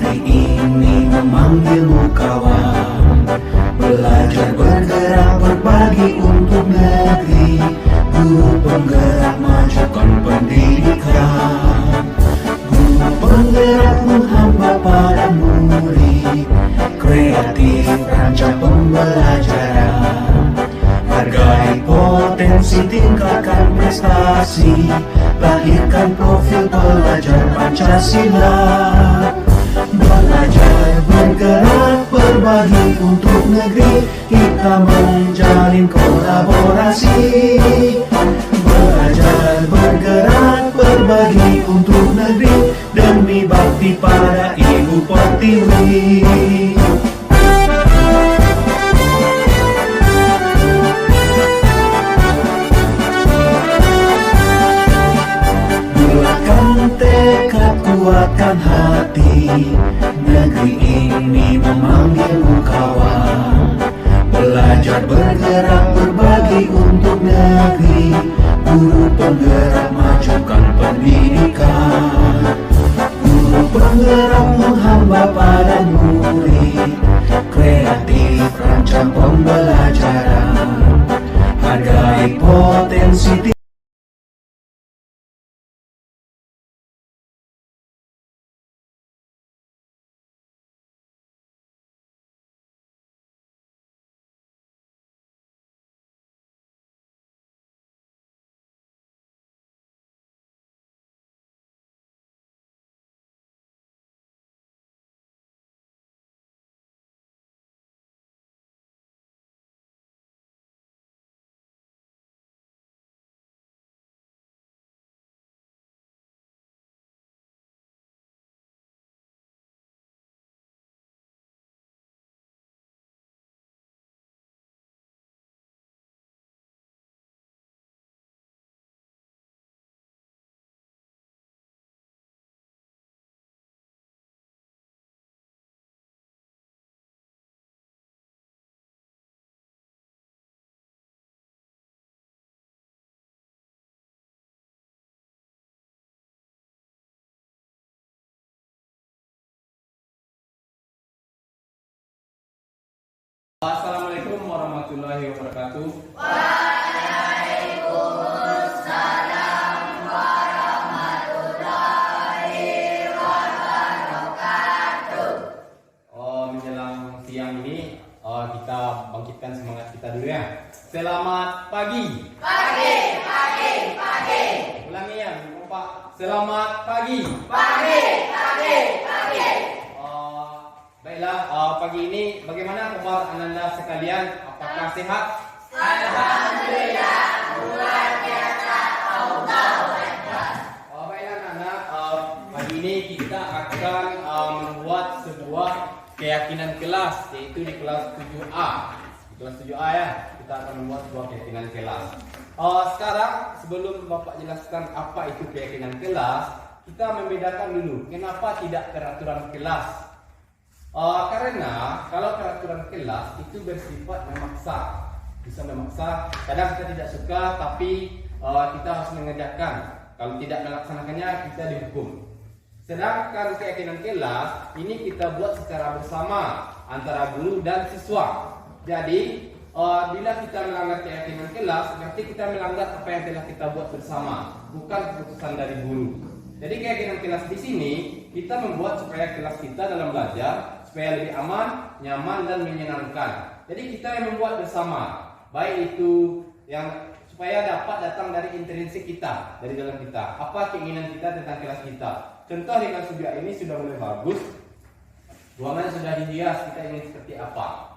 Negeri ini memanggilmu kawan, belajar bergerak berbagi untuk negeri. Guru penggerak majukan pendidikan, guru penggerak menghamba pada murid, kreatif rancang pembelajaran. Hargai potensi, tingkatkan prestasi, lahirkan profil pelajar Pancasila. Belajar bergerak berbagi untuk negeri, kita menjalin kolaborasi. Belajar bergerak berbagi untuk negeri, demi bakti pada Ibu Pertiwi. Tekad, kuatkan hati, negeri ini memanggilmu kawan. Belajar bergerak berbagi untuk negeri, guru penggerak majukan pendidikan, guru penggerak menghamba pada murid, kreatif rancang pembelajaran. Hargai potensi. Assalamualaikum warahmatullahi wabarakatuh. Waalaikumsalam warahmatullahi wabarakatuh. Menjelang siang ini kita bangkitkan semangat kita dulu ya. Selamat pagi. Pagi, pagi, pagi. Ulangi ya, Pak. Selamat pagi. Pagi, pagi, pagi. Baiklah, pagi ini bagaimana kabar Ananda sekalian? Apakah sehat? Alhamdulillah, luar biasa. Allahu Akbar. Baiklah anak-anak, pagi ini kita akan membuat sebuah keyakinan kelas, yaitu di kelas 7A. Di kelas 7A ya, kita akan membuat sebuah keyakinan kelas. Sekarang sebelum Bapak jelaskan apa itu keyakinan kelas, kita membedakan dulu kenapa tidak peraturan kelas. Karena kalau peraturan kelas itu bersifat memaksa, bisa memaksa. Kadang kita tidak suka, tapi kita harus mengerjakan. Kalau tidak melaksanakannya, kita dihukum. Sedangkan keyakinan kelas ini kita buat secara bersama antara guru dan siswa. Jadi bila kita melanggar keyakinan kelas, berarti kita melanggar apa yang telah kita buat bersama, bukan keputusan dari guru. Jadi keyakinan kelas di sini kita membuat supaya kelas kita dalam belajar supaya lebih aman, nyaman, dan menyenangkan. Jadi kita yang membuat bersama, baik itu yang supaya dapat datang dari intrinsik kita, dari dalam kita. Apa keinginan kita tentang kelas kita? Contoh di kelas juga ini sudah mulai bagus, ruangan sudah dihias, kita ingin seperti apa?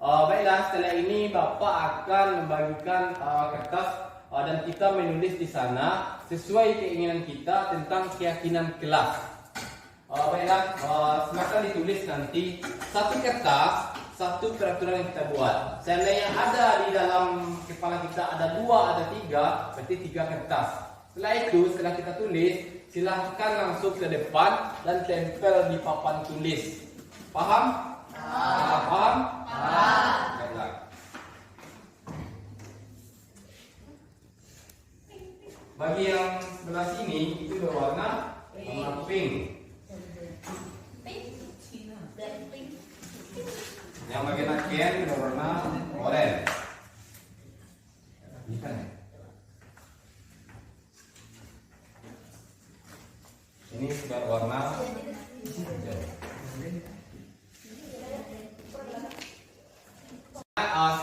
Baiklah, setelah ini Bapak akan membagikan kertas dan kita menulis di sana sesuai keinginan kita tentang keyakinan kelas. Baiklah, silakan ditulis nanti satu kertas, satu peraturan yang kita buat. Seandainya ada di dalam kepala kita ada 2, ada 3, berarti 3 kertas. Setelah itu, setelah kita tulis, silahkan langsung ke depan dan tempel di papan tulis. Paham? Paham? Baiklah. Bagi yang sebelah sini itu berwarna pink. Yang bagian akhir berwarna oranye. Ini kan ya? Ini sudah warna hijau.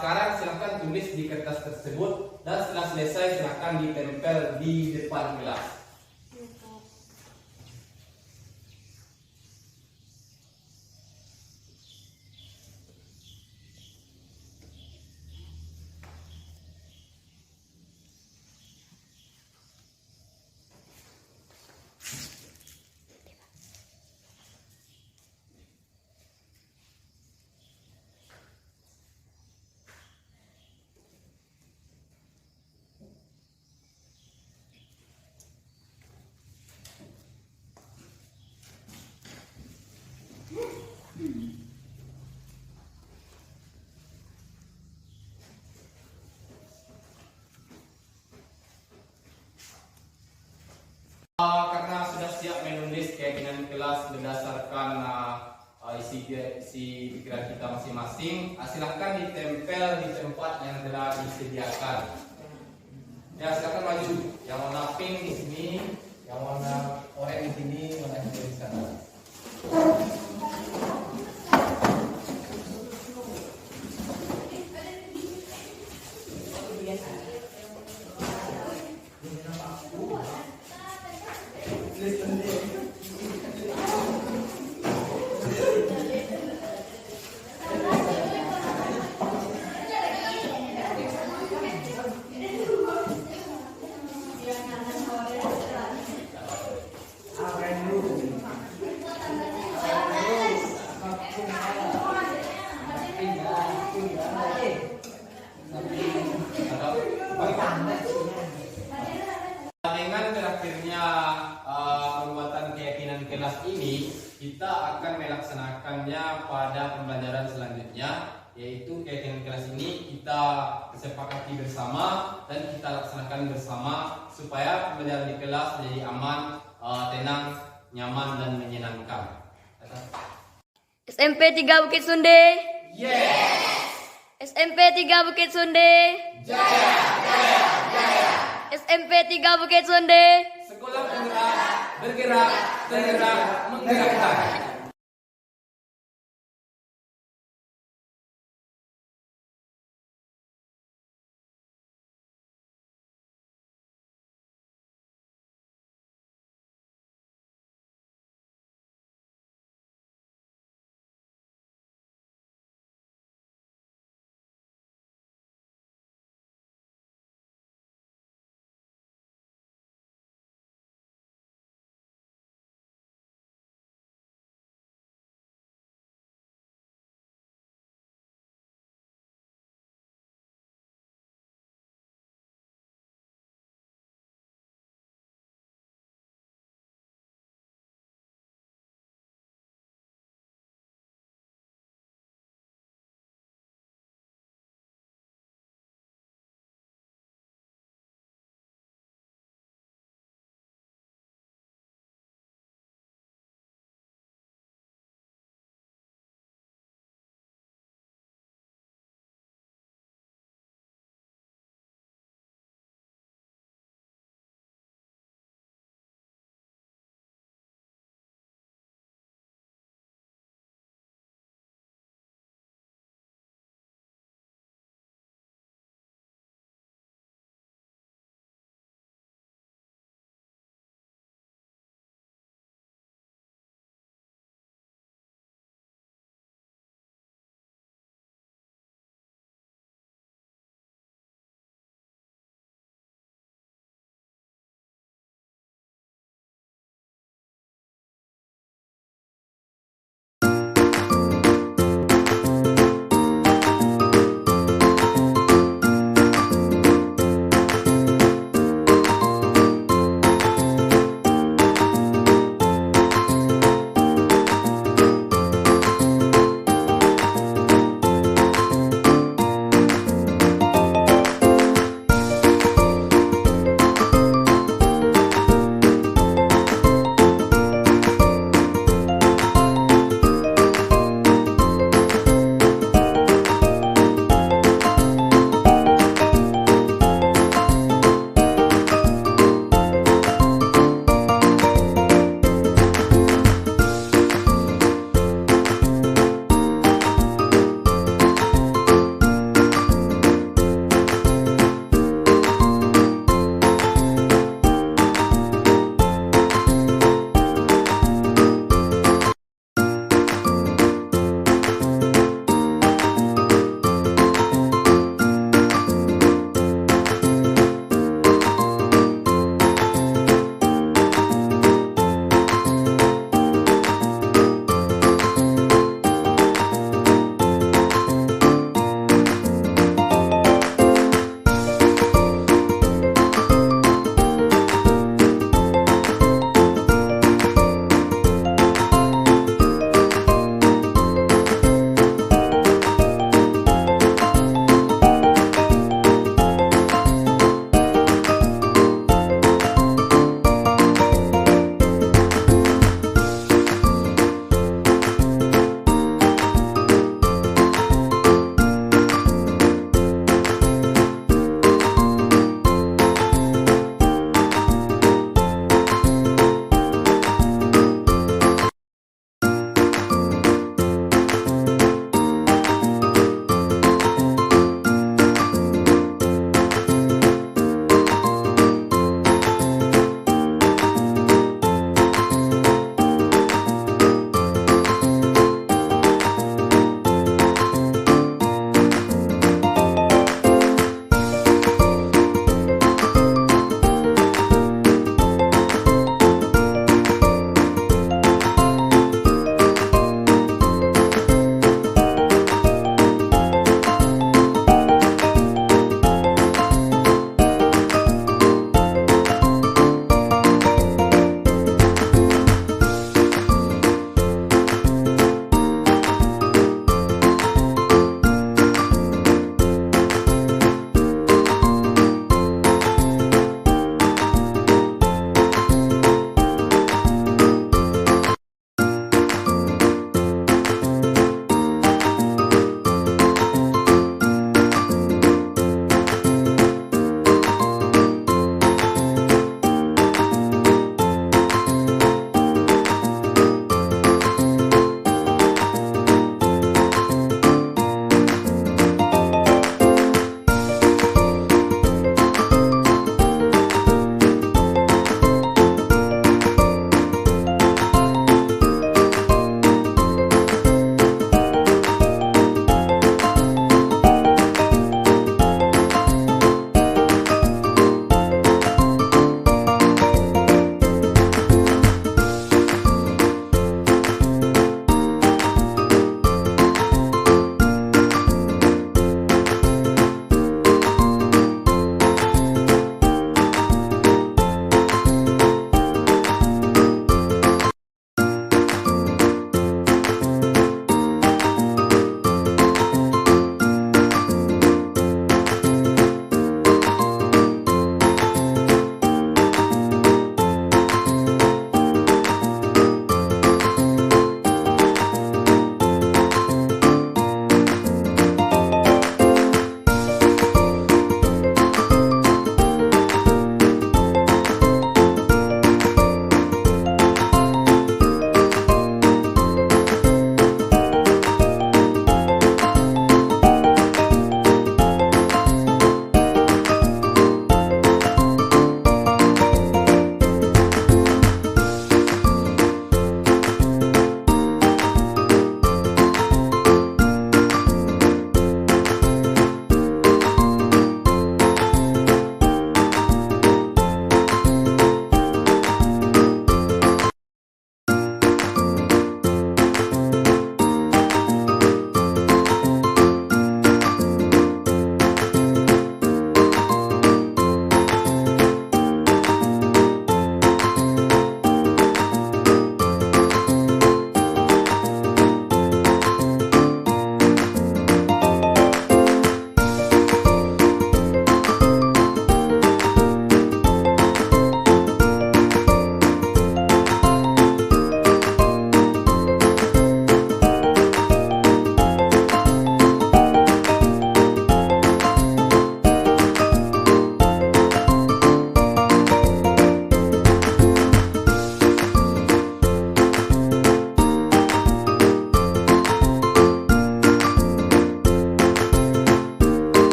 Sekarang silahkan tulis di kertas tersebut dan setelah selesai silahkan ditempel di depan kelas. Karena sudah siap menulis keyakinan kelas berdasarkan isi pikiran kita masing-masing, silahkan ditempel di tempat yang telah disediakan. Ya, silahkan maju. Yang warna pink di sini, yang warna oranye di sini, warna hijau di sana. Dengan terakhirnya pembuatan keyakinan kelas ini, kita akan melaksanakannya pada pembelajaran selanjutnya, yaitu keyakinan kelas ini kita sepakati bersama dan kita laksanakan bersama supaya pembelajaran di kelas menjadi aman, tenang, nyaman dan menyenangkan. SMP 3 Bukit Sunde. Yes. SMP 3 Bukit Sunde. Jaya, jaya, jaya. SMP 3 Bukit Sunde. Sekolah bergerak, tergerak, menggerakkan.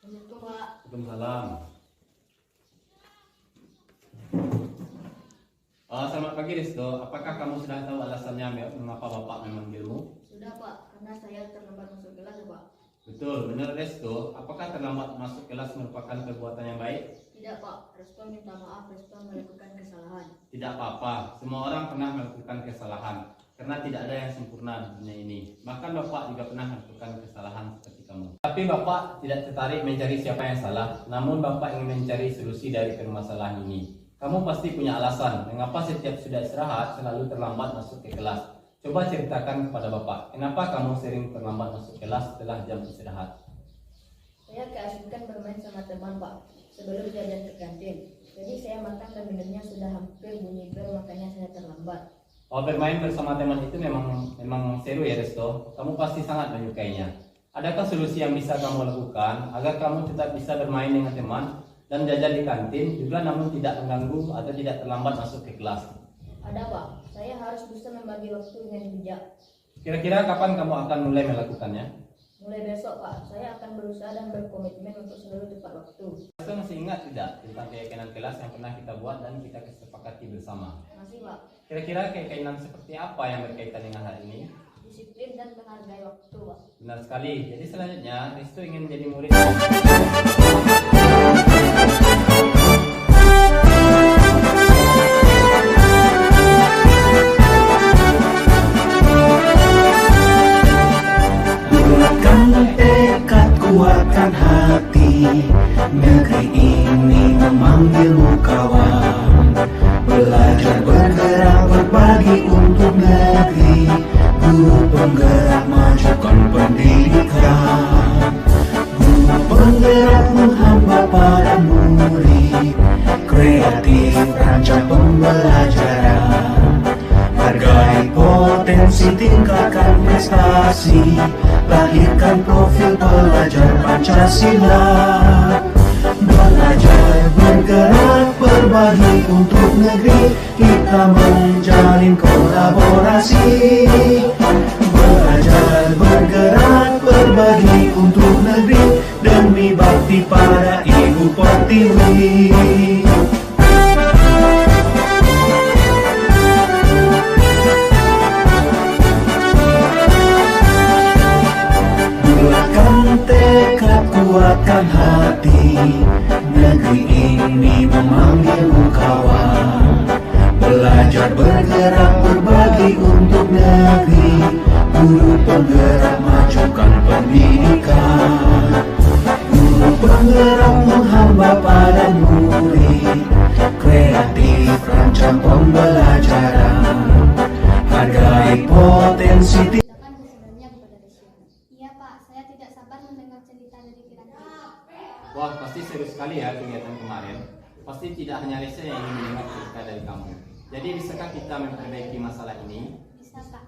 Assalamualaikum Pak. Waalaikumsalam. Selamat pagi Risto. Apakah kamu sudah tahu alasannya mengapa Bapak memanggilmu? Sudah Pak, karena saya terlambat masuk kelas ya Pak. Betul, benar Resto. Apakah terlambat masuk kelas merupakan perbuatan yang baik? Tidak Pak, Respon minta maaf, Respon melakukan kesalahan. Tidak apa-apa, semua orang pernah melakukan kesalahan. Karena tidak ada yang sempurna di dunia ini. Bahkan Bapak juga pernah melakukan kesalahan seperti kamu. Tapi Bapak tidak tertarik mencari siapa yang salah. Namun Bapak ingin mencari solusi dari permasalahan ini. Kamu pasti punya alasan mengapa setiap sudah istirahat selalu terlambat masuk ke kelas. Coba ceritakan kepada Bapak, kenapa kamu sering terlambat masuk kelas setelah jam istirahat? Saya keasikan bermain sama teman Pak, sebelum jajan ke kantin. Jadi saya makan dan minumnya sudah hampir bunyi bel, makanya saya terlambat. Oh, bermain bersama teman itu memang seru ya Resto. Kamu pasti sangat menyukainya. Adakah solusi yang bisa kamu lakukan agar kamu tetap bisa bermain dengan teman dan jajan di kantin juga namun tidak mengganggu atau tidak terlambat masuk ke kelas? Ada Pak, saya harus bisa membagi waktu dengan bijak. Kira-kira kapan kamu akan mulai melakukannya? Mulai besok Pak, saya akan berusaha dan berkomitmen untuk selalu tepat waktu. Resto masih ingat tidak tentang keyakinan kelas yang pernah kita buat dan kita kesepakati bersama? Masih Pak, Kira-kira keyakinan seperti apa yang berkaitan dengan hal ini? disiplin dan menghargai waktu Pak. Benar sekali. Jadi selanjutnya Resto ingin menjadi murid. Buatkan tekad, kuatkan hati. Negeri ini memanggilmu kawan. Belajar, bergerak, berbagi untuk negeri. Guru penggerak, majukan pendidikan. Guru penggerak menghamba pada murid. Kreatif, rancang pembelajaran. Hargai potensi, tingkatkan prestasi. Lahirkan profil pelajar Pancasila. Belajar, bergerak, berbagi untuk negeri. Kita menjalin kolaborasi. Belajar, bergerak, berbagi untuk negeri. Demi bakti pada Ibu Pertiwi. Buatkan tekad, kuatkan hati. Negeri ini memanggilmu kawan. Belajar, bergerak, berbagi untuk negeri. Guru penggerak, majukan pendidikan. Guru penggerak menghamba pada murid. Kreatif, rancang pembelajaran. Hargai potensi. Katakan kesebenarnya kepada Risya. Iya Pak, saya tidak sabar mendengar cerita dari Piranti. Wah, pasti seru sekali ya kegiatan kemarin. Pasti tidak hanya Lisa yang ingin mendengar cerita dari kamu. Jadi bisakah kita memperbaiki masalah ini? Bisa Pak.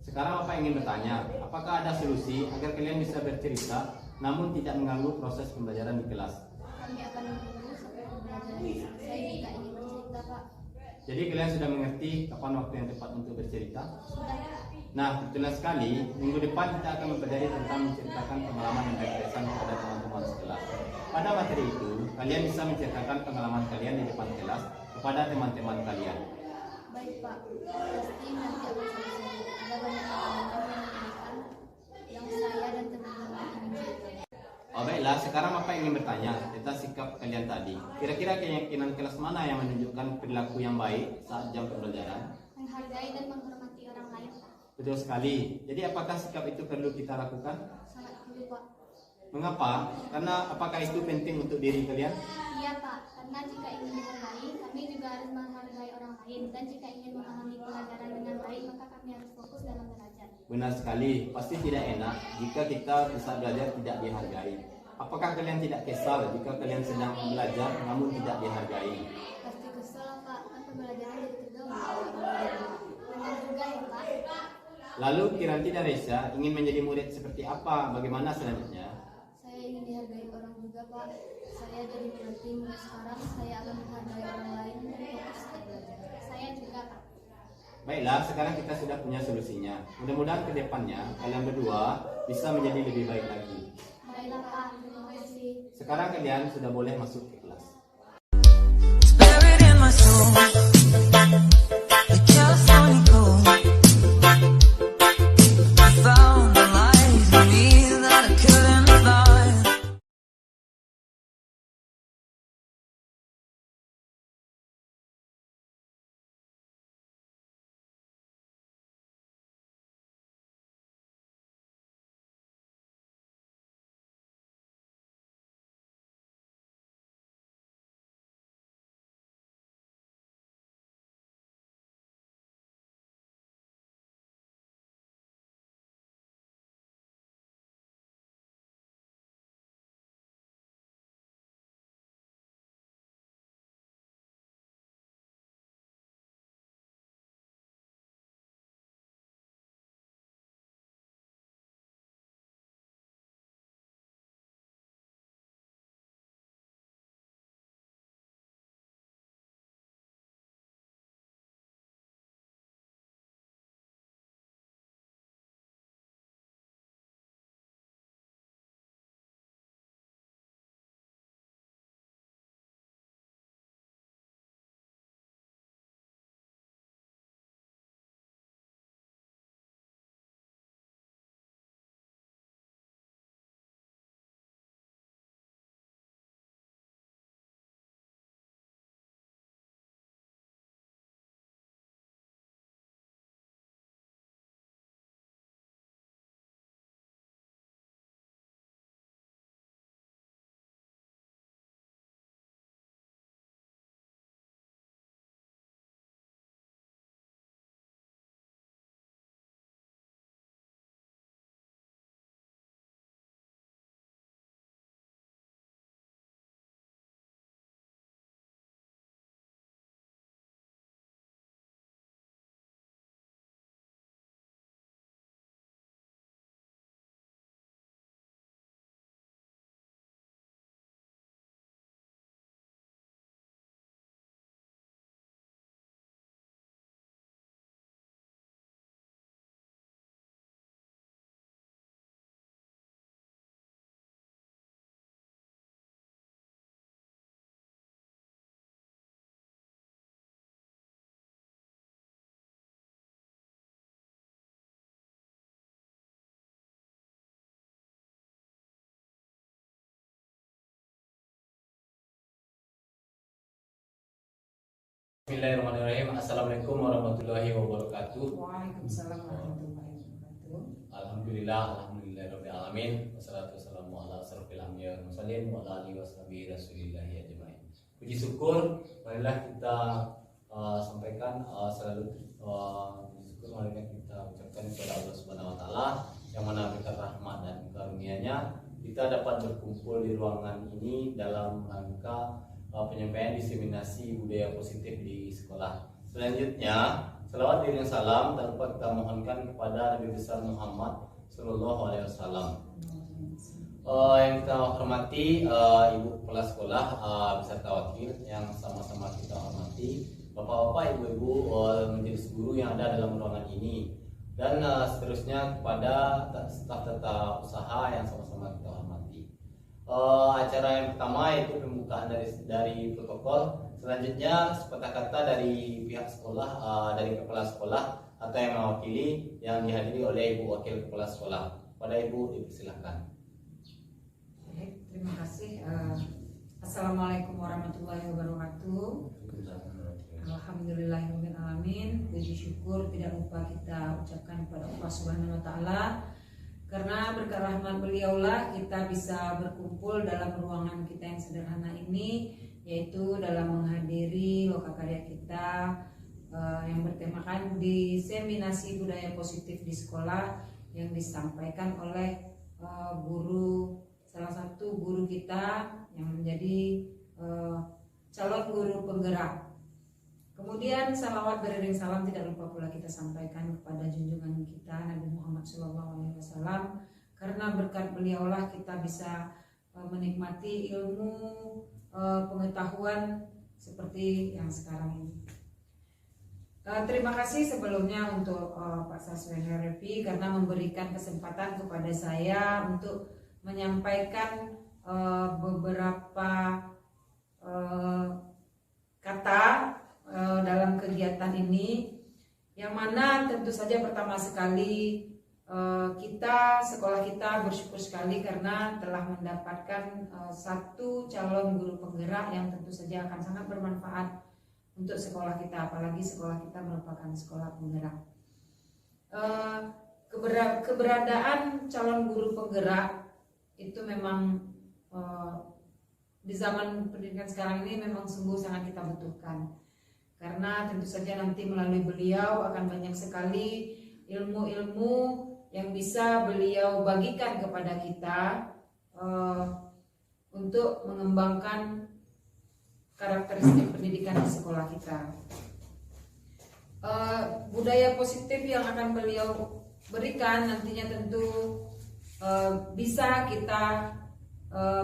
Sekarang Bapak ingin bertanya, apakah ada solusi agar kalian bisa bercerita namun tidak mengganggu proses pembelajaran di kelas? Kami akan menunggu sampai pembelajaran. Saya juga ingin bercerita Pak. Jadi kalian sudah mengerti kapan waktu yang tepat untuk bercerita? Sudah Pak. Nah, betul sekali. Minggu depan kita akan mempelajari tentang menceritakan pengalaman yang berkesan kepada teman-teman sekelas. Pada materi itu, kalian bisa menceritakan pengalaman kalian di depan kelas kepada teman-teman kalian. Baik Pak. Pasti nanti akan selesai. Ada banyak pengalaman yang menyenangkan yang saya dan teman-teman ingin ceritakan. Oh baiklah, sekarang Bapak ingin bertanya tentang sikap kalian tadi. Kira-kira keyakinan kelas mana yang menunjukkan perilaku yang baik saat jam pembelajaran? Menghargai dan menghormati orang lain Pak. Betul sekali. Jadi apakah sikap itu perlu kita lakukan? Sangat perlu Pak. Mengapa? Karena apakah itu penting untuk diri kalian? Iya Pak, karena jika ingin dihargai, kami juga harus menghargai orang lain. Dan jika ingin memahami pelajaran dengan baik, maka kami harus fokus dalam belajar. Benar sekali. Pasti tidak enak jika kita bisa belajar tidak dihargai. Apakah kalian tidak kesal jika kalian sedang belajar namun tidak dihargai? Pasti kesel Pak, kan pembelajaran jadi terganggu. Benar juga ya Pak. Lalu Kiranti dan Reza ingin menjadi murid seperti apa? Bagaimana selanjutnya? Saya ingin dihargai orang juga Pak. Saya jadi mengerti mulai sekarang saya akan menghargai orang lain dan fokus ke belajar. Saya juga Pak. Baiklah, sekarang kita sudah punya solusinya. Mudah-mudahan ke depannya kalian berdua bisa menjadi lebih baik lagi. Baiklah Pak, terima kasih. kasih. Sekarang kalian sudah boleh masuk ke kelas. Buried in my soul, like California gold. I found the light in me that I couldn't find. Bismillahirrahmanirrahim. Assalamualaikum warahmatullahi wabarakatuh. Waalaikumsalam warahmatullahi wabarakatuh. Alhamdulillahirabbil alamin. Wassalatu wassalamu ala asrofil anbiya'i wal mursalin wa ala alihi washabihi rasulillahi ajmain. Puji syukur marilah kita sampaikan selalu puji syukur marilah kita ucapkan kepada Allah Subhanahu wa taala yang mana berkat rahmat dan karunia-Nya kita dapat berkumpul di ruangan ini dalam rangka penyampaian diseminasi budaya positif di sekolah. Selanjutnya, selawat dan salam tak lupa kita mohonkan kepada Nabi besar Muhammad Sallallahu Alaihi Wasallam. Yang kita hormati ibu kepala sekolah beserta wakil yang sama-sama kita hormati, bapak-bapak, ibu-ibu, majelis guru yang ada dalam ruangan ini, dan seterusnya kepada staf tata usaha yang sama-sama kita hormati. Acara yang pertama yaitu pembukaan dari protokol. Selanjutnya sepatah kata dari pihak sekolah, dari kepala sekolah atau yang mewakili yang dihadiri oleh ibu wakil kepala sekolah. Pada ibu silakan. Baik, terima kasih. Assalamualaikum warahmatullahi wabarakatuh. Alhamdulillahirabbil alamin. Puji syukur tidak lupa kita ucapkan kepada Allah Subhanahu wa taala. Karena berkat rahmat beliaulah kita bisa berkumpul dalam ruangan kita yang sederhana ini, yaitu dalam menghadiri lokakarya kita yang bertemakan diseminasi budaya positif di sekolah yang disampaikan oleh salah satu guru kita yang menjadi calon guru penggerak. Kemudian salawat beriring salam tidak lupa pula kita sampaikan kepada junjungan kita Nabi Muhammad SAW, karena berkat beliaulah kita bisa menikmati ilmu pengetahuan seperti yang sekarang ini. Terima kasih sebelumnya untuk Pak Saswendra Revi karena memberikan kesempatan kepada saya untuk menyampaikan beberapa kata dalam kegiatan ini, yang mana tentu saja pertama sekali sekolah kita bersyukur sekali karena telah mendapatkan satu calon guru penggerak yang tentu saja akan sangat bermanfaat untuk sekolah kita, apalagi sekolah kita merupakan sekolah penggerak. Keberadaan calon guru penggerak itu memang di zaman pendidikan sekarang ini memang sungguh sangat kita butuhkan, karena tentu saja nanti melalui beliau akan banyak sekali ilmu-ilmu yang bisa beliau bagikan kepada kita untuk mengembangkan karakteristik pendidikan di sekolah kita. Budaya positif yang akan beliau berikan nantinya tentu bisa kita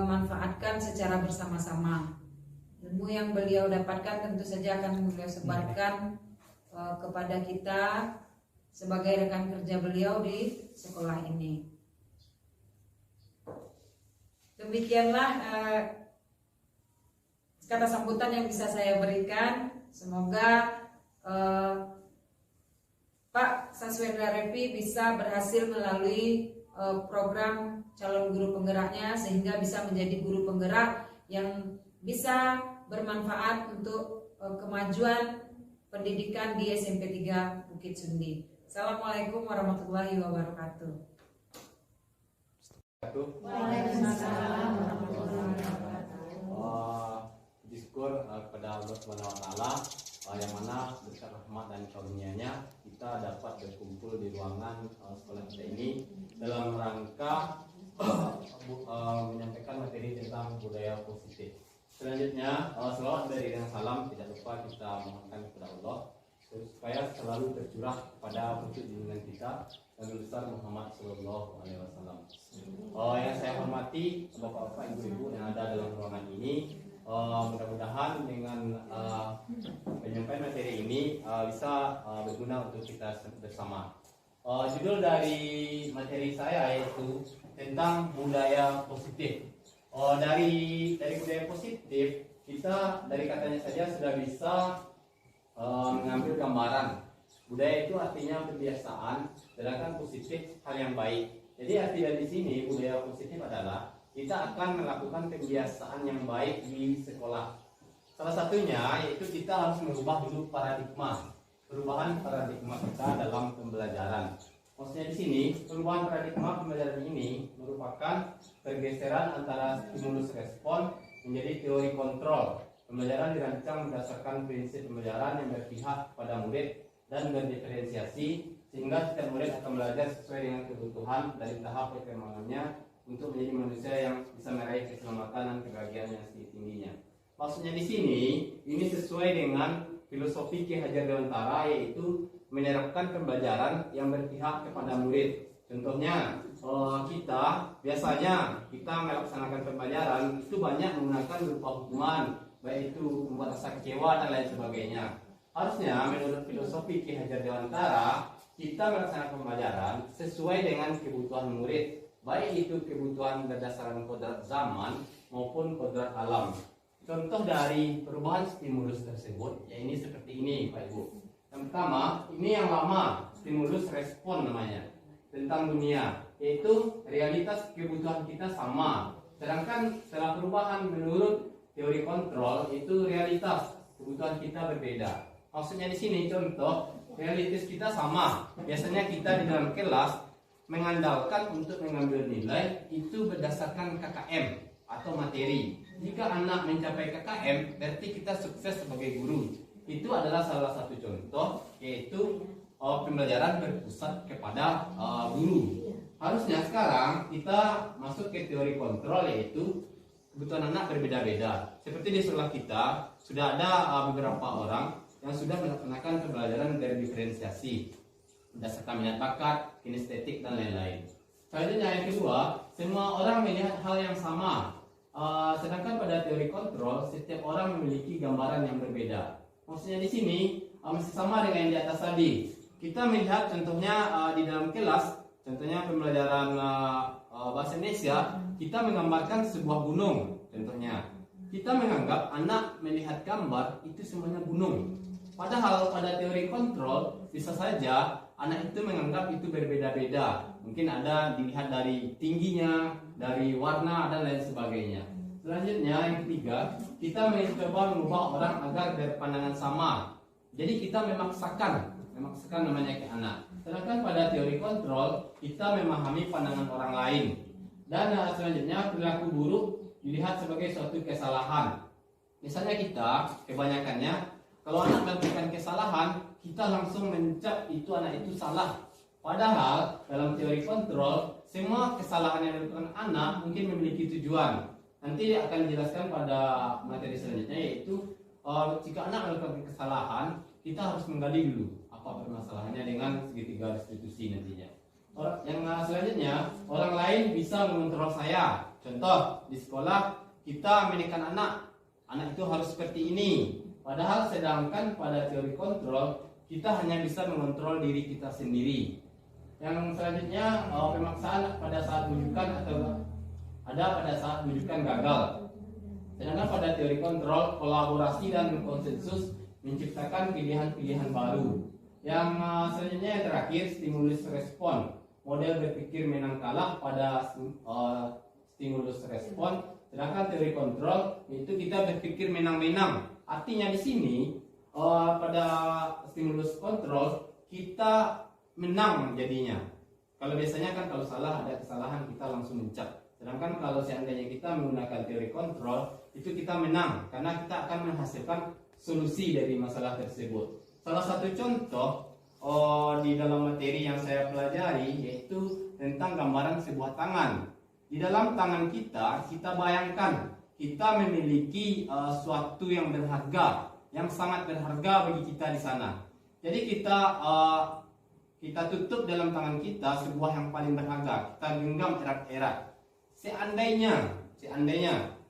manfaatkan secara bersama-sama. Ilmu yang beliau dapatkan tentu saja akan beliau sebarkan kepada kita sebagai rekan kerja beliau di sekolah ini. Demikianlah kata sambutan yang bisa saya berikan. Semoga Pak Saswendra Revi bisa berhasil melalui program calon guru penggeraknya, sehingga bisa menjadi guru penggerak yang bisa bermanfaat untuk kemajuan pendidikan di SMP 3 Bukit Sundi. Assalamualaikum warahmatullahi wabarakatuh. Waalaikumsalam warahmatullahi wabarakatuh. Syukur kepada Allah Subhanahu wa taala yang mana berkat rahmat dan karunia-Nya kita dapat berkumpul di ruangan sekolah kita ini dalam rangka menyampaikan materi tentang budaya positif. Selanjutnya, selawat dari dan salam tidak lupa kita mohonkan kepada Allah supaya selalu tercurah kepada wujud junjungan kita Nabi besar Muhammad Sallallahu Alaihi Wasallam. Yang saya hormati bapak-bapak, ibu-ibu yang ada dalam ruangan ini, mudah-mudahan dengan penyampaian materi ini bisa berguna untuk kita bersama. Judul dari materi saya yaitu tentang budaya positif. Dari budaya positif kita dari katanya saja sudah bisa mengambil gambaran. Budaya itu artinya kebiasaan, sedangkan positif hal yang baik. Jadi arti dari sini budaya positif adalah kita akan melakukan kebiasaan yang baik di sekolah. Salah satunya yaitu kita harus merubah dulu perubahan paradigma kita dalam pembelajaran. Maksudnya di sini perubahan paradigma pembelajaran ini merupakan pergeseran antara stimulus respon menjadi teori kontrol. Pembelajaran dirancang berdasarkan prinsip pembelajaran yang berpihak pada murid dan berdiferensiasi, sehingga setiap murid akan belajar sesuai dengan kebutuhan dari tahap perkembangannya untuk menjadi manusia yang bisa meraih keselamatan dan kebahagiaan yang setinggi-tingginya. Maksudnya di sini ini sesuai dengan filosofi Ki Hajar Dewantara, yaitu menerapkan pembelajaran yang berpihak kepada murid. Contohnya kita biasanya melaksanakan pembelajaran itu banyak menggunakan berupa hukuman, baik itu membuat rasa kecewa dan lain sebagainya. Harusnya menurut filosofi Ki Hajar Dewantara kita melaksanakan pembelajaran sesuai dengan kebutuhan murid, baik itu kebutuhan berdasarkan kodrat zaman maupun kodrat alam. Contoh dari perubahan stimulus tersebut ya ini seperti ini Pak Ibu. Yang pertama, ini yang lama, stimulus respon namanya, tentang dunia, yaitu realitas kebutuhan kita sama. Sedangkan setelah perubahan menurut teori kontrol itu realitas kebutuhan kita berbeda. Maksudnya di sini contoh realitas kita sama. Biasanya kita di dalam kelas mengandalkan untuk mengambil nilai itu berdasarkan KKM atau materi. Jika anak mencapai KKM, berarti kita sukses sebagai guru. Itu adalah salah satu contoh, yaitu pembelajaran berpusat kepada guru. Harusnya sekarang kita masuk ke teori kontrol, yaitu kebutuhan anak berbeda-beda. Seperti di sekolah kita sudah ada beberapa orang yang sudah melaksanakan pembelajaran dari diferensiasi berdasarkan minat bakat, kinestetik dan lain-lain. Selanjutnya yang kedua, semua orang melihat hal yang sama. Sedangkan pada teori kontrol setiap orang memiliki gambaran yang berbeda. Maksudnya di sini masih sama dengan yang di atas tadi. Kita melihat contohnya di dalam kelas, contohnya pembelajaran bahasa Indonesia, kita menggambarkan sebuah gunung. Contohnya, kita menganggap anak melihat gambar itu semuanya gunung. Padahal pada teori kontrol bisa saja anak itu menganggap itu berbeda-beda. Mungkin ada dilihat dari tingginya, dari warna dan lain sebagainya. Selanjutnya yang ketiga, kita mencoba mengubah orang agar berpandangan sama. Jadi kita memaksakan namanya ke anak. Sedangkan pada teori kontrol kita memahami pandangan orang lain. Dan selanjutnya perilaku buruk dilihat sebagai suatu kesalahan. Misalnya kita kebanyakannya kalau anak melakukan kesalahan, kita langsung mencap itu anak itu salah. Padahal dalam teori kontrol, semua kesalahan yang dilakukan anak mungkin memiliki tujuan. Nanti akan dijelaskan pada materi selanjutnya, yaitu jika anak melakukan kesalahan, kita harus menggali dulu apa permasalahannya dengan segitiga restitusi nantinya. Yang selanjutnya, orang lain bisa mengontrol saya. Contoh, di sekolah kita mendidikan anak itu harus seperti ini. Padahal sedangkan pada teori kontrol, kita hanya bisa mengontrol diri kita sendiri. Yang selanjutnya, pemaksaan pada saat rujukan atau ada pada saat rujukan gagal. Sedangkan pada teori kontrol, kolaborasi dan konsensus menciptakan pilihan-pilihan baru. Yang selanjutnya yang terakhir, stimulus respon. Model berpikir menang kalah pada stimulus respon. Sedangkan teori kontrol itu kita berpikir menang-menang. Artinya di sini pada stimulus kontrol kita menang jadinya. Kalau biasanya kan kalau salah ada kesalahan kita langsung mencap. Sedangkan kalau seandainya kita menggunakan teori kontrol itu kita menang karena kita akan menghasilkan solusi dari masalah tersebut. Salah satu contoh di dalam materi yang saya pelajari yaitu tentang gambaran sebuah tangan. Di dalam tangan kita bayangkan kita memiliki suatu yang berharga, yang sangat berharga bagi kita di sana. Jadi kita tutup dalam tangan kita sebuah yang paling berharga, kita genggam erat-erat. Seandainya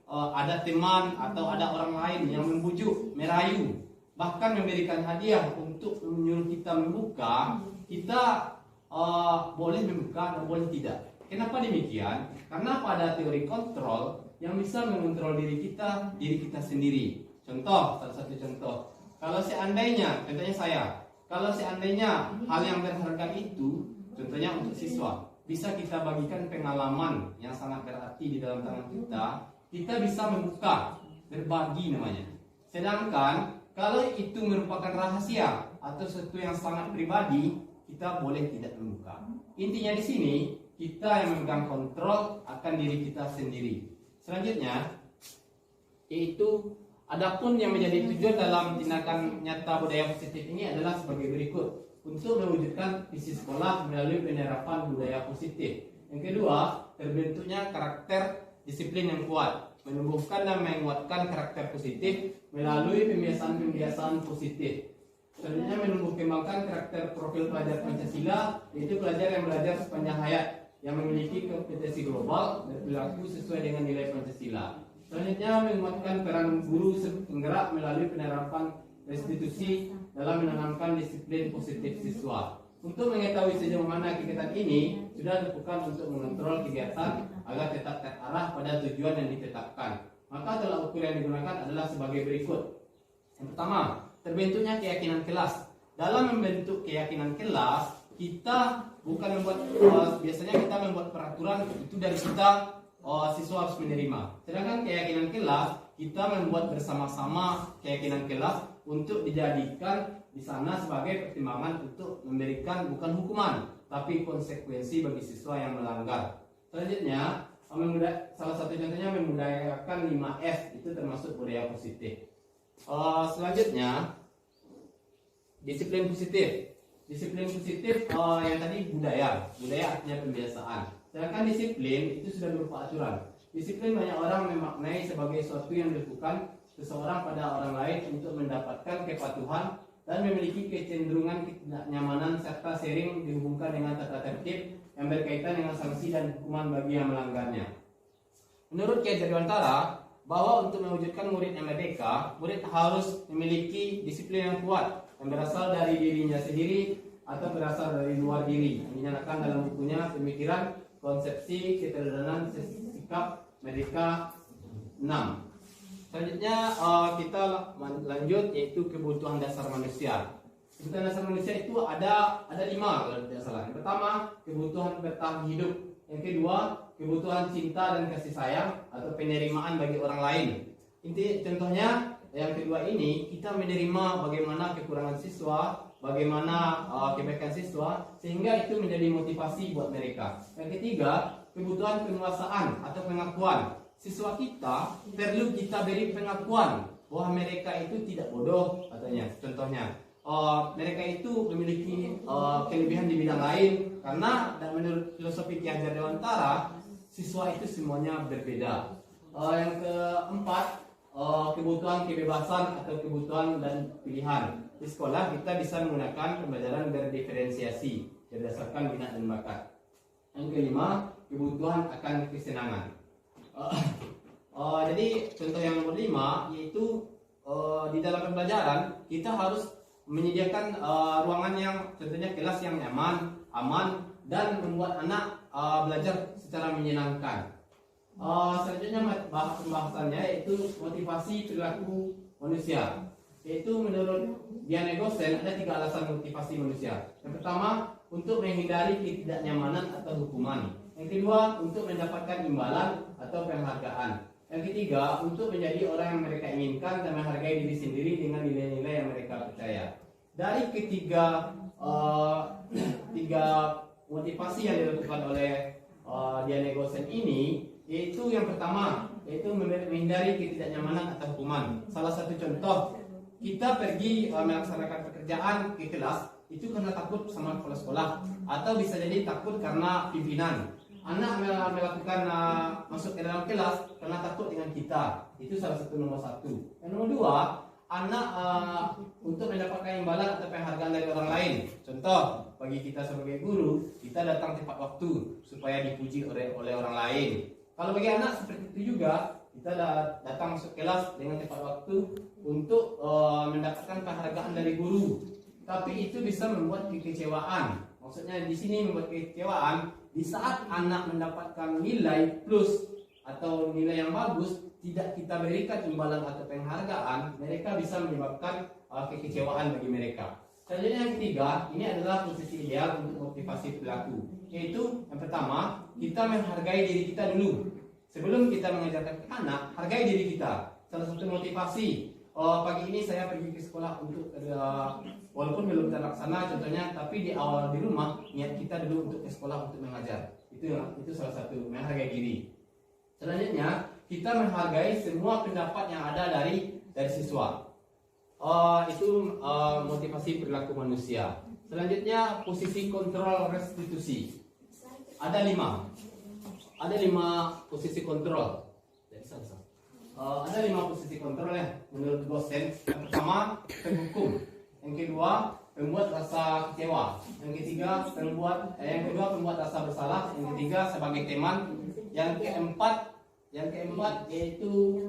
ada teman atau ada orang lain yang membujuk, merayu, bahkan memberikan hadiah untuk menyuruh kita membuka, kita boleh membuka dan boleh tidak. Kenapa demikian? Karena pada teori kontrol yang bisa mengontrol diri kita sendiri. Contoh, salah satu contoh. Kalau seandainya hal yang berharga itu, contohnya untuk siswa, bisa kita bagikan pengalaman yang sangat berarti di dalam tangan kita bisa membuka, berbagi namanya. Sedangkan kalau itu merupakan rahasia atau sesuatu yang sangat pribadi, kita boleh tidak membuka. Intinya di sini kita yang memegang kontrol akan diri kita sendiri. Selanjutnya, yaitu adapun yang menjadi tujuan dalam tindakan nyata budaya positif ini adalah sebagai berikut. Untuk mewujudkan visi sekolah melalui penerapan budaya positif. Yang kedua, terbentuknya karakter disiplin yang kuat, menumbuhkan dan menguatkan karakter positif melalui pembiasaan-pembiasaan positif. Selanjutnya, menumbuh kembangkan karakter profil pelajar Pancasila, yaitu pelajar yang belajar sepanjang hayat, yang memiliki kompetensi global dan berlaku sesuai dengan nilai Pancasila. Selanjutnya, menguatkan peran guru penggerak melalui penerapan restitusi dalam menanamkan disiplin positif siswa. Untuk mengetahui sejauh mana kegiatan ini sudah dilakukan untuk mengontrol kegiatan agar tetap terarah pada tujuan yang ditetapkan. Maka tolak ukur yang digunakan adalah sebagai berikut. Yang pertama, terbentuknya keyakinan kelas. Dalam membentuk keyakinan kelas, kita bukan membuat biasanya kita membuat peraturan itu dari kita siswa harus menerima. Sedangkan keyakinan kelas kita membuat bersama-sama keyakinan kelas untuk dijadikan di sana sebagai pertimbangan untuk memberikan bukan hukuman tapi konsekuensi bagi siswa yang melanggar. Selanjutnya, salah satu contohnya membudayakan 5S, itu termasuk budaya positif. Selanjutnya, disiplin positif. Disiplin positif yang tadi budaya artinya pembiasaan. Sedangkan disiplin itu sudah berupa aturan. Disiplin banyak orang memaknai sebagai sesuatu yang dilakukan seseorang pada orang lain untuk mendapatkan kepatuhan dan memiliki kecenderungan ketidaknyamanan serta sering dihubungkan dengan tata tertib yang berkaitan dengan sanksi dan hukuman bagi yang melanggarnya. Menurut Kiai Dewantara, bahwa untuk mewujudkan murid yang merdeka, murid harus memiliki disiplin yang kuat yang berasal dari dirinya sendiri atau berasal dari luar diri. Yang dinyatakan dalam bukunya Pemikiran konsepsi keteladanan sikap mereka 6. Selanjutnya kita lanjut yaitu kebutuhan dasar manusia. Kebutuhan dasar manusia itu ada 5 kalau tidak salah. Yang pertama, kebutuhan bertahan hidup. Yang kedua, kebutuhan cinta dan kasih sayang atau penerimaan bagi orang lain. Contohnya yang kedua ini, kita menerima bagaimana kekurangan siswa, bagaimana kebaikan siswa, sehingga itu menjadi motivasi buat mereka. Yang ketiga, kebutuhan penguasaan atau pengakuan. Siswa kita perlu kita beri pengakuan bahwa mereka itu tidak bodoh katanya. Contohnya, mereka itu memiliki kelebihan di bidang lain, karena menurut filosofi Ki Hajar Dewantara, siswa itu semuanya berbeda. Yang keempat, kebutuhan kebebasan atau kebutuhan dan pilihan. Di sekolah kita bisa menggunakan pembelajaran berdiferensiasi berdasarkan minat dan bakat. Yang kelima, kebutuhan akan kesenangan. Jadi contoh yang nomor 5 yaitu di dalam pembelajaran kita harus menyediakan ruangan yang contohnya kelas yang nyaman, aman, dan membuat anak belajar secara menyenangkan. Selanjutnya pembahasannya yaitu motivasi perilaku manusia. Yaitu menurut Dian Egosen ada 3 alasan motivasi manusia. Yang pertama, untuk menghindari ketidaknyamanan atau hukuman. Yang kedua, untuk mendapatkan imbalan atau penghargaan. Yang ketiga, untuk menjadi orang yang mereka inginkan dan menghargai diri sendiri dengan nilai-nilai yang mereka percaya. Dari ketiga motivasi yang dilakukan oleh Dian Egosen ini, yaitu yang pertama, yaitu menghindari ketidaknyamanan atau hukuman. Salah satu contoh, kita pergi melaksanakan pekerjaan ke kelas itu karena takut sama kepala sekolah, atau bisa jadi takut karena pimpinan. Anak melakukan masuk ke dalam kelas karena takut dengan kita. Itu salah satu nomor 1. Yang nomor 2, anak untuk mendapatkan imbalan atau penghargaan dari orang lain. Contoh, bagi kita sebagai guru, kita datang tepat waktu supaya dipuji oleh orang lain. Kalau bagi anak seperti itu juga, kita datang masuk kelas dengan tepat waktu untuk mendapatkan penghargaan dari guru. Tapi itu bisa membuat kekecewaan. Maksudnya di sini membuat kekecewaan di saat anak mendapatkan nilai plus atau nilai yang bagus, tidak kita berikan imbalan atau penghargaan, mereka bisa menyebabkan kekecewaan bagi mereka. Selanjutnya yang ketiga, ini adalah posisi ideal untuk motivasi perilaku. Yaitu yang pertama, kita menghargai diri kita dulu. Sebelum kita mengajarkan ke anak, hargai diri kita. Salah satu motivasi, pagi ini saya pergi ke sekolah untuk walaupun belum terlaksana contohnya, tapi di awal di rumah niat kita dulu untuk ke sekolah untuk mengajar. Itu salah satu menghargai diri. Selanjutnya kita menghargai semua pendapat yang ada dari siswa. Itu motivasi perilaku manusia. Selanjutnya posisi kontrol restitusi. Ada 5 posisi kontrol. Ada 5 posisi kontrol ya menurut Gosen. Yang pertama, penghukum. Yang kedua, pembuat rasa kecewa. Yang kedua pembuat rasa bersalah. Yang ketiga sebagai teman. Yang keempat yaitu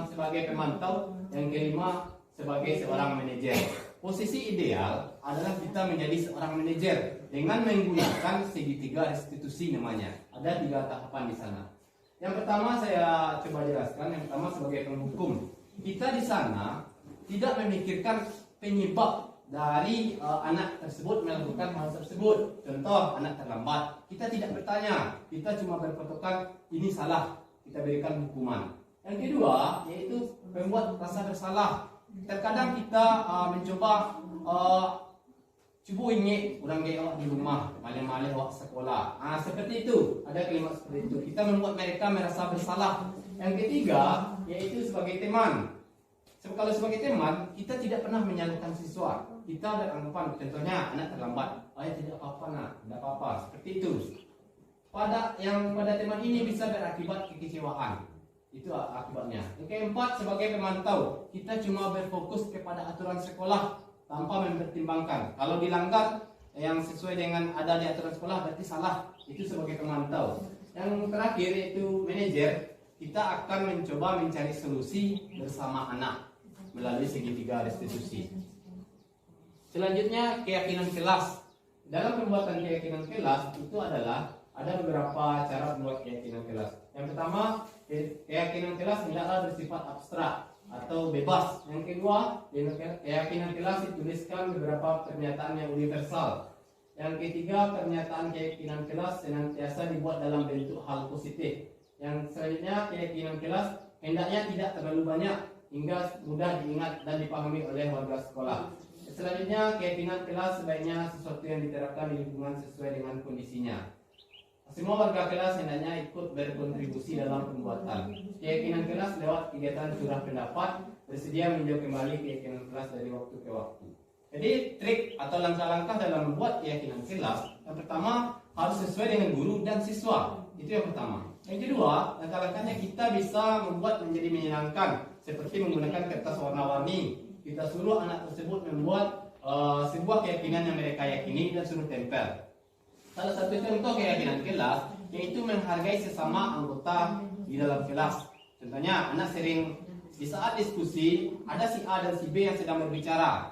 sebagai pemantau. Yang kelima sebagai seorang manajer. Posisi ideal adalah kita menjadi seorang manajer dengan menggunakan segitiga restitusi namanya. Ada 3 tahapan di sana. Yang pertama saya coba jelaskan. Yang pertama sebagai penghukum. Kita di sana tidak memikirkan penyebab dari anak tersebut melakukan hal tersebut. Contoh, anak terlambat. Kita tidak bertanya. Kita cuma berpatokan ini salah. Kita berikan hukuman. Yang kedua yaitu membuat rasa bersalah. Terkadang kita mencoba cuba ingin orang dia awak di rumah, malam-malam awak sekolah. Seperti itu, ada kalimat seperti itu. Kita membuat mereka merasa bersalah. Yang ketiga, yaitu sebagai teman. Kalau sebagai teman, kita tidak pernah menyalahkan siswa. Kita beranggapan, contohnya anak terlambat, tidak apa-apa nak, tidak apa-apa. Seperti itu. Pada teman ini bisa berakibat kekecewaan. Itu akibatnya. Yang keempat, sebagai pemantau, kita cuma berfokus kepada aturan sekolah tanpa mempertimbangkan. Kalau dilanggar yang sesuai dengan ada di aturan sekolah berarti salah. Itu sebagai pemantau. Yang terakhir yaitu manajer, kita akan mencoba mencari solusi bersama anak melalui segitiga restitusi. Selanjutnya keyakinan kelas. Dalam pembuatan keyakinan kelas itu adalah ada beberapa cara membuat keyakinan kelas. Yang pertama, keyakinan kelas tidaklah bersifat abstrak atau bebas. Yang kedua, keyakinan kelas dituliskan beberapa pernyataan yang universal. Yang ketiga, pernyataan keyakinan kelas senantiasa dibuat dalam bentuk hal positif. Yang selanjutnya, keyakinan kelas hendaknya tidak terlalu banyak hingga mudah diingat dan dipahami oleh warga sekolah. Selanjutnya, keyakinan kelas sebaiknya sesuatu yang diterapkan di lingkungan sesuai dengan kondisinya. Semua warga kelas hendaknya ikut berkontribusi dalam pembuatan keyakinan kelas lewat kegiatan curah pendapat, bersedia meninjau kembali keyakinan kelas dari waktu ke waktu. Jadi trik atau langkah-langkah dalam membuat keyakinan kelas, yang pertama harus sesuai dengan guru dan siswa. Itu yang pertama. Yang kedua, langkah-langkahnya kita bisa membuat menjadi menyenangkan, seperti menggunakan kertas warna-warni. Kita suruh anak tersebut membuat sebuah keyakinan yang mereka yakini dan suruh tempel. Salah satu contoh keyakinan kelas yaitu menghargai sesama anggota di dalam kelas. Contohnya, anak sering di saat diskusi ada si A dan si B yang sedang berbicara.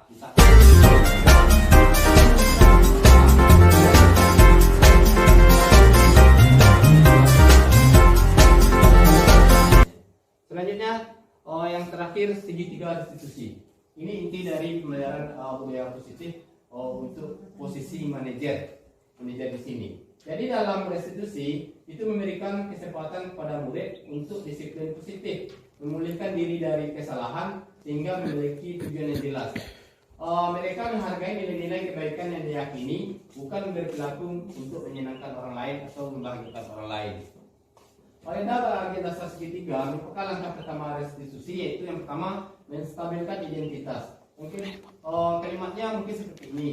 Selanjutnya, yang terakhir segitiga restitusi. Ini inti dari pembelajaran budaya positif untuk posisi manajer di sini. Jadi dalam restitusi itu memberikan kesempatan kepada murid untuk disiplin positif, memulihkan diri dari kesalahan sehingga memiliki tujuan yang jelas. Mereka menghargai nilai-nilai kebaikan yang diyakini, bukan berperilaku untuk menyenangkan orang lain atau membahagiakan orang lain. Faedah bagi dasar segitiga merupakan langkah pertama restitusi, yaitu yang pertama menstabilkan identitas. Mungkin kalimatnya mungkin seperti ini.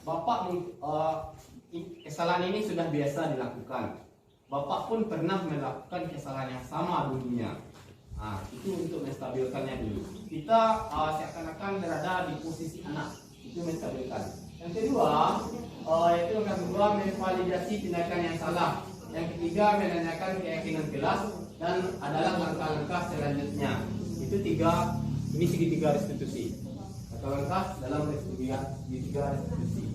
Bapak kesalahan ini sudah biasa dilakukan. Bapak pun pernah melakukan kesalahan yang sama dulunya. Nah, itu untuk menstabilkannya dulu. Kita seakan-akan berada di posisi anak, itu menstabilkan. Yang kedua, yaitu langkah kedua memvalidasi tindakan yang salah. Yang ketiga, menanyakan keyakinan kelas, dan adalah langkah-langkah selanjutnya. Itu ini segitiga restitusi. Langkah dalam segitiga restitusi.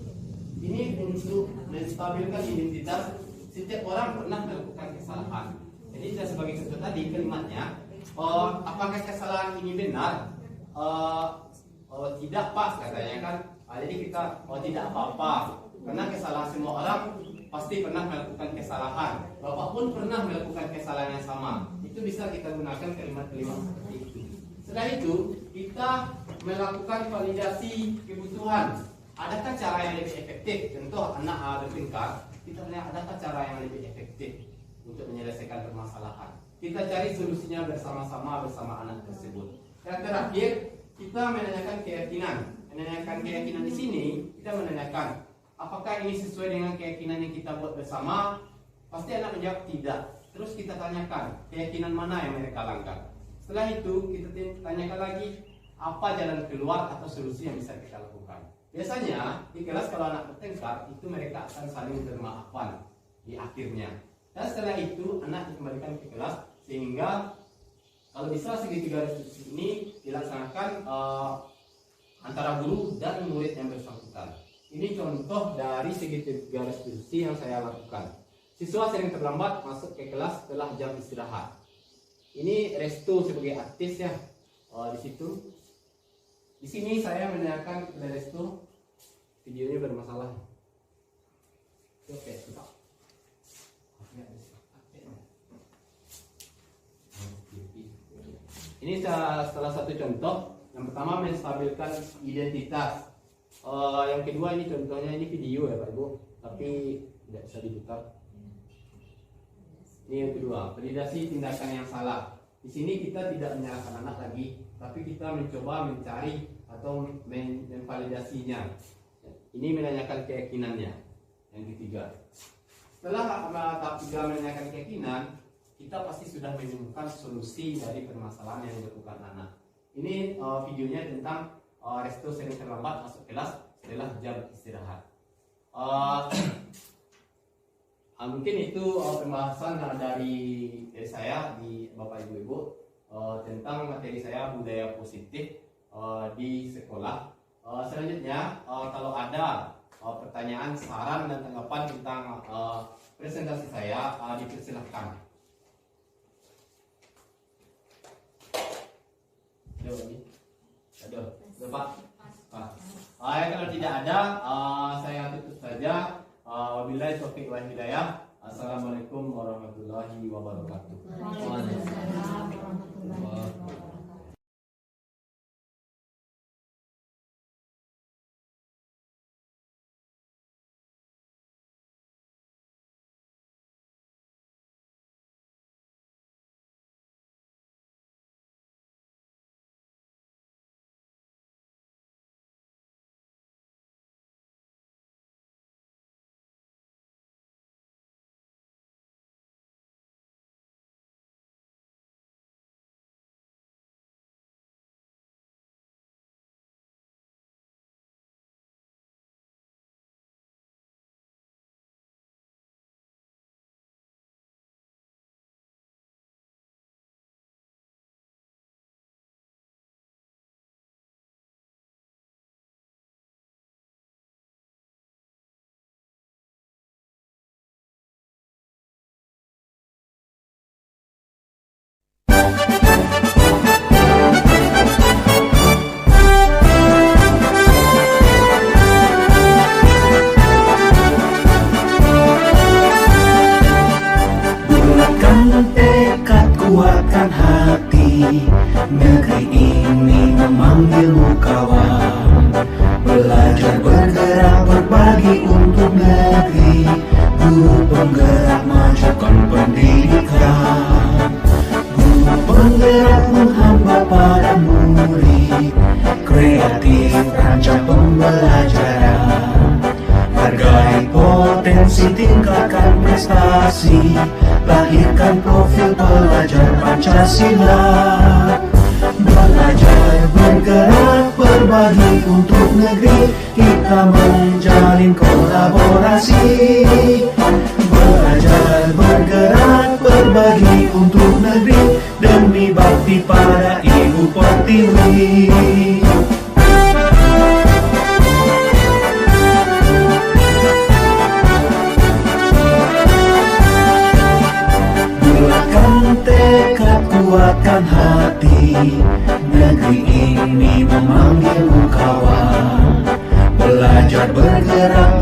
Ini untuk menstabilkan identitas. Setiap orang pernah melakukan kesalahan. Jadi sebagai contoh tadi kalimatnya, apakah kesalahan ini benar? Tidak pas katanya kan. Jadi kita tidak apa-apa. Karena kesalahan semua orang pasti pernah melakukan kesalahan. Bapak pun pernah melakukan kesalahan yang sama. Itu bisa kita gunakan kalimat-kalimat seperti itu. Setelah itu kita melakukan validasi kebutuhan. Adakah cara yang lebih efektif? Contoh anak bertingkah, kita lihat adakah cara yang lebih efektif untuk menyelesaikan permasalahan. Kita cari solusinya bersama-sama bersama anak tersebut. Yang terakhir, kita menanyakan keyakinan. Menanyakan keyakinan di sini, kita menanyakan apakah ini sesuai dengan keyakinan yang kita buat bersama? Pasti anak menjawab tidak. Terus kita tanyakan keyakinan mana yang mereka langgar. Setelah itu kita tanyakan lagi apa jalan keluar atau solusi yang bisa kita lakukan. Biasanya di kelas kalau anak bertengkar itu mereka akan saling bermaafan di akhirnya. Dan setelah itu anak dikembalikan ke kelas sehingga kalau bisa segitiga restitusi ini dilaksanakan antara guru dan murid yang bersangkutan. Ini contoh dari segitiga restitusi yang saya lakukan. Siswa sering terlambat masuk ke kelas setelah jam istirahat. Ini Resto sebagai artis ya. Di situ. Di sini saya menanyakan kepada Resto, videonya bermasalah. Oke, stop. Ini salah satu contoh. Yang pertama menstabilkan identitas. Yang kedua ini contohnya, ini video ya Pak Ibu, tapi tidak bisa diputar. Ini yang kedua, validasi tindakan yang salah. Di sini kita tidak menyalahkan anak lagi, tapi kita mencoba mencari atau memvalidasinya. Ini menanyakan keyakinannya. Yang ketiga, setelah tahap 3 menanyakan keyakinan, kita pasti sudah menemukan solusi dari permasalahan yang dilakukan anak. Ini videonya tentang Resto sering terlambat masuk kelas setelah jam istirahat. Mungkin itu pembahasan dari saya di Bapak Ibu tentang materi saya budaya positif di sekolah. Selanjutnya kalau ada pertanyaan, saran dan tanggapan tentang presentasi saya, dipersilahkan. Aduh, Pak. Ya, kalau tidak ada, saya tutup saja. Wabillahi taufiq wal hidayah. Assalamualaikum warahmatullahi wabarakatuh. Waalaikumsalam warahmatullahi wabarakatuh. Kuatkan hati, negeri ini memanggilmu kawan. Belajar bergerak berbagi untuk negeri, guru penggerak majukan pendidikan. Guru penggerak menghamba pada murid, kreatif rancang pembelajaran. Hargai potensi, tingkatkan prestasi, lahirkan profil pelajar Pancasila. Belajar bergerak berbagi untuk negeri, kita menjalin kolaborasi. Belajar bergerak berbagi untuk negeri, demi bakti pada Ibu Pertiwi. Kuatkan hati, negeri ini memanggilmu kawan. Belajar bergerak